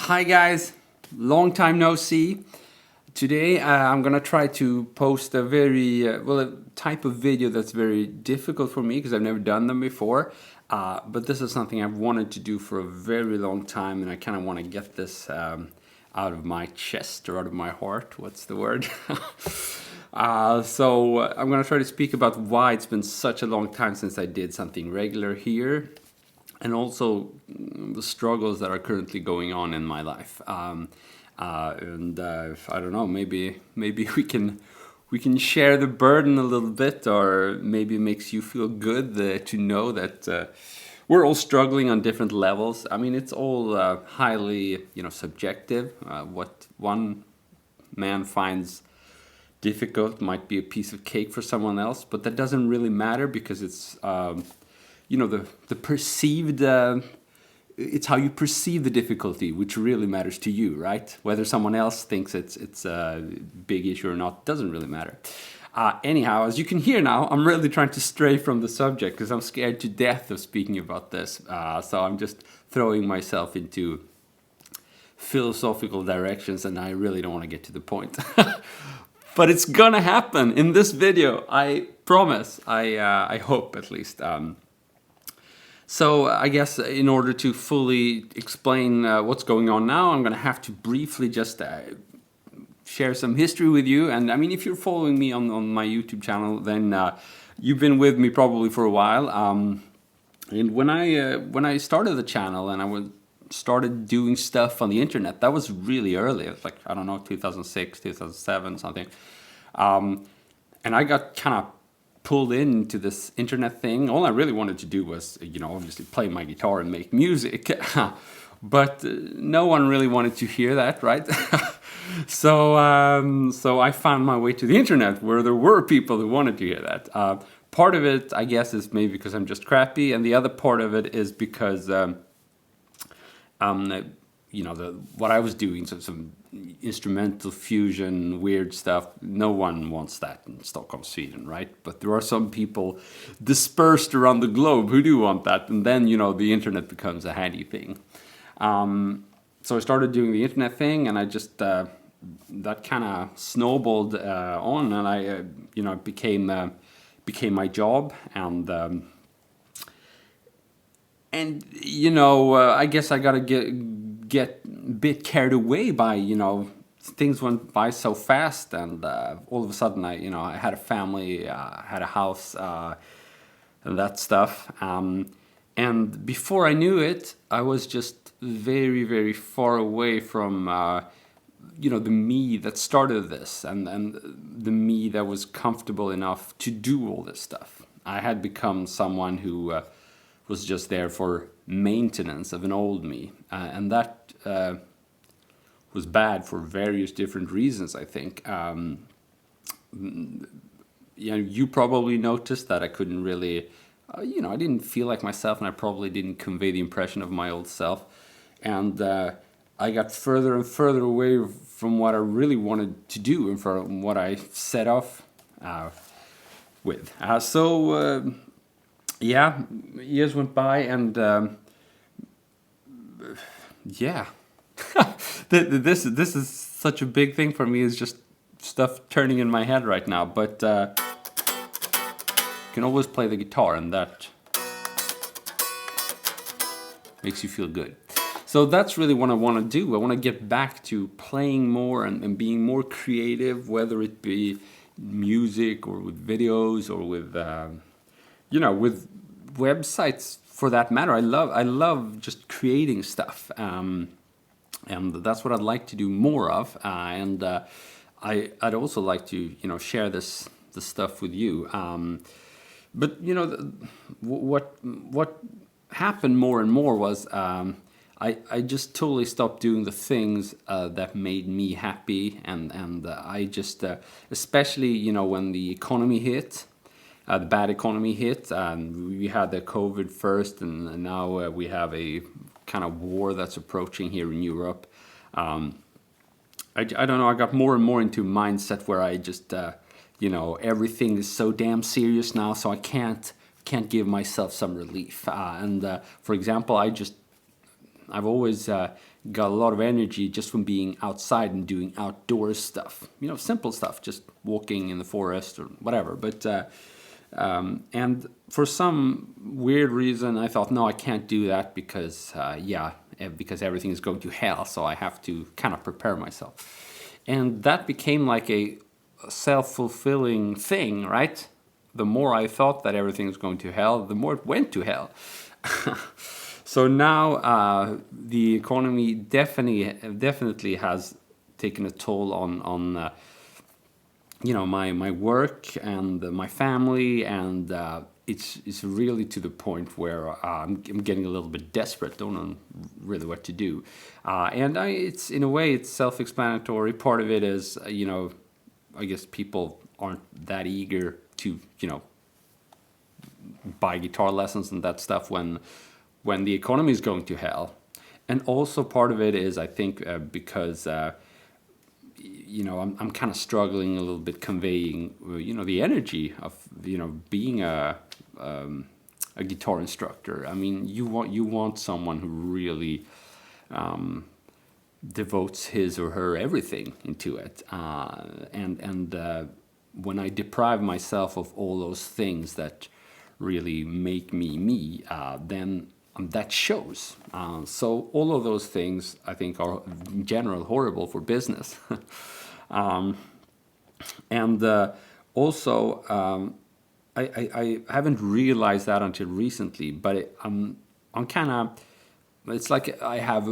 Hi guys, long time no see. Today I'm gonna try to post a very a type of video that's very difficult for me because I've never done them before. But this is something I've wanted to do for a very long time, and I kind of want to get this out of my chest or out of my heart. What's the word? So I'm gonna try to speak about why it's been such a long time since I did something regular here, and also the struggles that are currently going on in my life. And I don't know, maybe we can share the burden a little bit, or maybe it makes you feel good to know that we're all struggling on different levels. I mean, it's all highly subjective. What one man finds difficult might be a piece of cake for someone else, but that doesn't really matter because it's the perceived. It's how you perceive the difficulty which really matters to you, right? Whether someone else thinks it's a big issue or not doesn't really matter. Anyhow, as you can hear now, I'm really trying to stray from the subject because I'm scared to death of speaking about this. So I'm just throwing myself into philosophical directions, and I really don't want to get to the point. But it's gonna happen in this video, I promise. I hope, at least. So I guess in order to fully explain what's going on now, I'm going to have to briefly just share some history with you. And I mean, if you're following me on my YouTube channel, then you've been with me probably for a while. And when I started the channel and started doing stuff on the internet, that was really early. It was like, I don't know, 2006, 2007, something. And I got kind of pulled into this internet thing. All I really wanted to do was, obviously play my guitar and make music. But no one really wanted to hear that, right? So I found my way to the internet where there were people who wanted to hear that. Part of it, I guess, is maybe because I'm just crappy, and the other part of it is because what I was doing, some instrumental fusion, weird stuff. No one wants that in Stockholm, Sweden, right? But there are some people dispersed around the globe who do want that, and then the internet becomes a handy thing. So I started doing the internet thing, and I just that kind of snowballed on, and I became my job, and I guess I gotta get a bit carried away by things went by so fast, and all of a sudden I had a family, had a house, and that stuff, and before I knew it, I was just very, very far away from the me that started this, and the me that was comfortable enough to do all this stuff. I had become someone who was just there for maintenance of an old me, and that was bad for various different reasons, I think. You probably noticed that I couldn't really, I didn't feel like myself, and I probably didn't convey the impression of my old self. And I got further and further away from what I really wanted to do and from what I set off with. Years went by, and this is such a big thing for me. It's just stuff turning in my head right now. But you can always play the guitar, and that makes you feel good. So that's really what I want to do. I want to get back to playing more and being more creative, whether it be music or with videos or with with websites for that matter. I love just creating stuff, and that's what I'd like to do more of. And I'd also like to share this stuff with you. But what happened more and more was I just totally stopped doing the things that made me happy, and I just especially when the economy hit. The bad economy hit, and we had the COVID first, and now we have a kind of war that's approaching here in Europe. I don't know, I got more and more into a mindset where I just, everything is so damn serious now, so I can't give myself some relief. For example, I've always got a lot of energy just from being outside and doing outdoor stuff. Simple stuff, just walking in the forest or whatever. But and for some weird reason, I thought, no, I can't do that because because everything is going to hell, so I have to kind of prepare myself. And that became like a self-fulfilling thing, right? The more I thought that everything was going to hell, the more it went to hell. So now the economy definitely has taken a toll on my work and my family, and it's really to the point where I'm getting a little bit desperate, don't know really what to do. And it's in a way it's self-explanatory. Part of it is I guess people aren't that eager to buy guitar lessons and that stuff when the economy is going to hell. And also part of it is, I think, because I'm kind of struggling a little bit conveying the energy of being a guitar instructor. I mean, you want someone who really devotes his or her everything into it, and when I deprive myself of all those things that really make me, then that shows. So all of those things I think are in general horrible for business. And also I haven't realized that until recently, but I'm kind of, it's like I have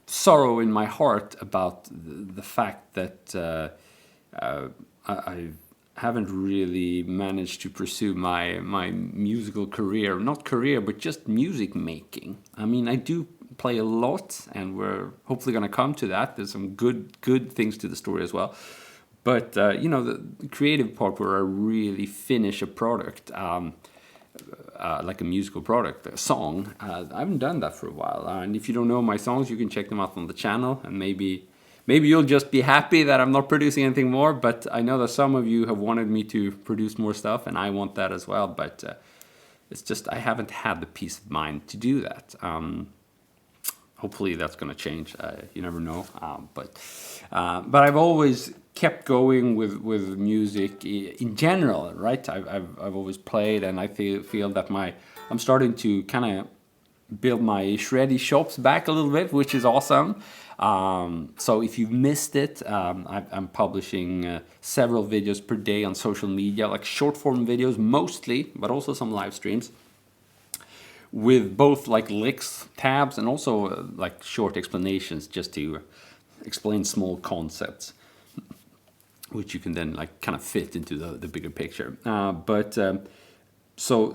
sorrow in my heart about the fact that I haven't really managed to pursue my musical career. Not career, but just music making. I mean, I do play a lot, and we're hopefully going to come to that. There's some good things to the story as well. But the creative part where I really finish a product, like a musical product, a song, I haven't done that for a while. And if you don't know my songs, you can check them out on the channel, and maybe you'll just be happy that I'm not producing anything more. But I know that some of you have wanted me to produce more stuff, and I want that as well. But it's just I haven't had the peace of mind to do that. Hopefully that's going to change. You never know. But I've always kept going with music in general, right? I've always played, and I feel that I'm starting to kind of build my shreddy shops back a little bit, which is awesome. So if you've missed it, I'm publishing several videos per day on social media, like short form videos mostly, but also some live streams with both like licks, tabs, and also like short explanations just to explain small concepts, which you can then like kind of fit into the bigger picture. So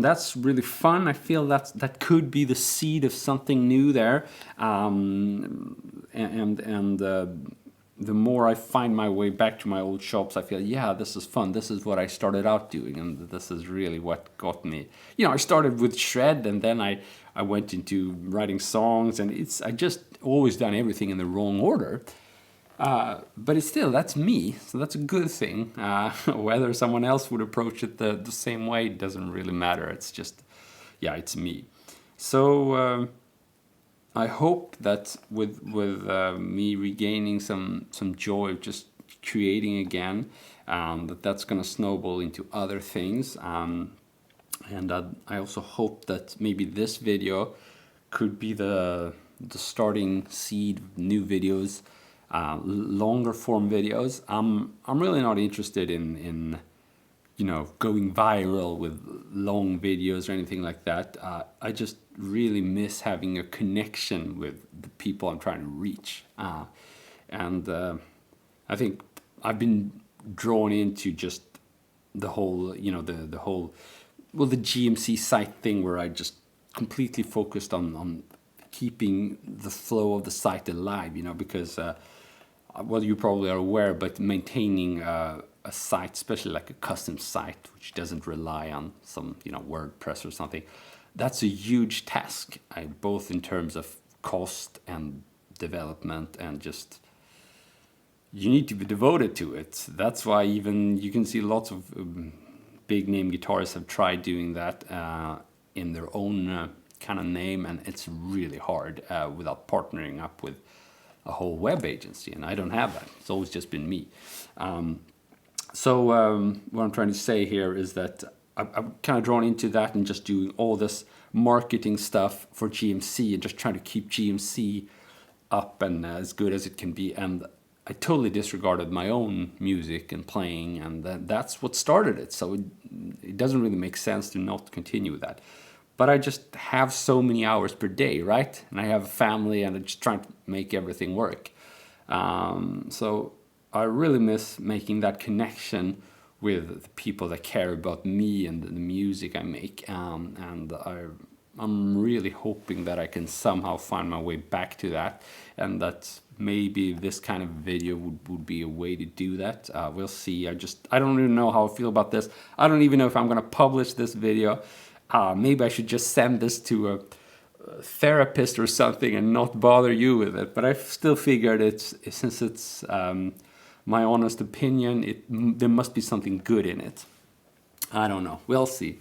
that's really fun. I feel that could be the seed of something new there. The more I find my way back to my old shops, I feel, yeah, this is fun. This is what I started out doing, and this is really what got me. I started with shred, and then I went into writing songs, and I just always done everything in the wrong order. But it's still, that's me, so that's a good thing. Whether someone else would approach it the same way doesn't really matter. It's just, yeah, it's me. So I hope that with me regaining some joy of just creating again, that's going to snowball into other things. And I also hope that maybe this video could be the starting seed of new videos. Longer form videos. I'm really not interested in going viral with long videos or anything like that. I just really miss having a connection with the people I'm trying to reach. And I think I've been drawn into just the whole, the whole, the GMC site thing, where I just completely focused on keeping the flow of the site alive, because you probably are aware, but maintaining a site, especially like a custom site, which doesn't rely on some, WordPress or something, that's a huge task, both in terms of cost and development, and just you need to be devoted to it. That's why even you can see lots of big name guitarists have tried doing that in their own kind of name, and it's really hard without partnering up with a whole web agency, and I don't have that. It's always just been me. So what I'm trying to say here is that I'm kind of drawn into that and just doing all this marketing stuff for GMC and just trying to keep GMC up and as good as it can be. And I totally disregarded my own music and playing, and that's what started it. So it doesn't really make sense to not continue with that. But I just have so many hours per day, right? And I have a family, and I'm just trying to make everything work. So I really miss making that connection with the people that care about me and the music I make. And I'm really hoping that I can somehow find my way back to that, and that maybe this kind of video would be a way to do that. We'll see. I don't even know how I feel about this. I don't even know if I'm gonna publish this video. Maybe I should just send this to a therapist or something and not bother you with it. But I still figured since it's my honest opinion, there must be something good in it. I don't know. We'll see.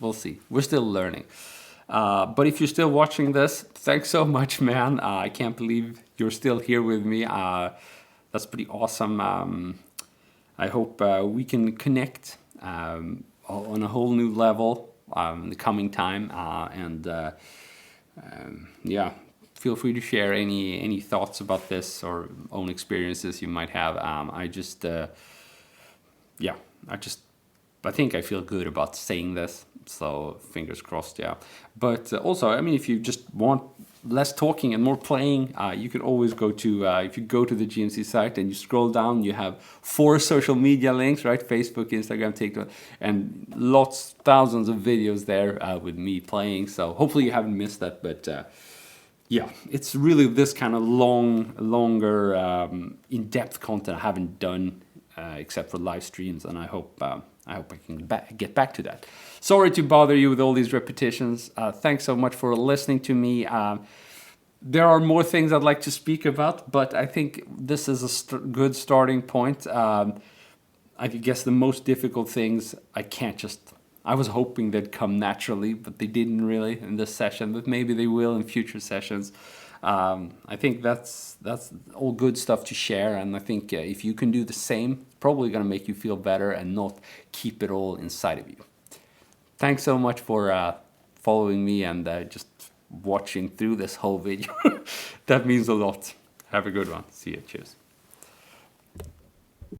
We're still learning. But if you're still watching this, thanks so much, man. I can't believe you're still here with me. That's pretty awesome. I hope we can connect on a whole new level in the coming time. Yeah, feel free to share any thoughts about this or own experiences you might have. I think I feel good about saying this, so fingers crossed, yeah. But also, I mean, if you just want less talking and more playing, you can always go to, if you go to the GMC site and you scroll down, you have 4 social media links, right? Facebook, Instagram, TikTok, and thousands of videos there with me playing. So hopefully you haven't missed that, but yeah, it's really this kind of longer, in-depth content I haven't done except for live streams, and I hope I can get back to that. Sorry to bother you with all these repetitions. Thanks so much for listening to me. There are more things I'd like to speak about, but I think this is a good starting point. I guess the most difficult things I was hoping they'd come naturally, but they didn't really in this session, but maybe they will in future sessions. I think that's all good stuff to share, and I think if you can do the same, it's probably going to make you feel better and not keep it all inside of you. Thanks so much for following me and just watching through this whole video. That means a lot. Have a good one. See you. Cheers.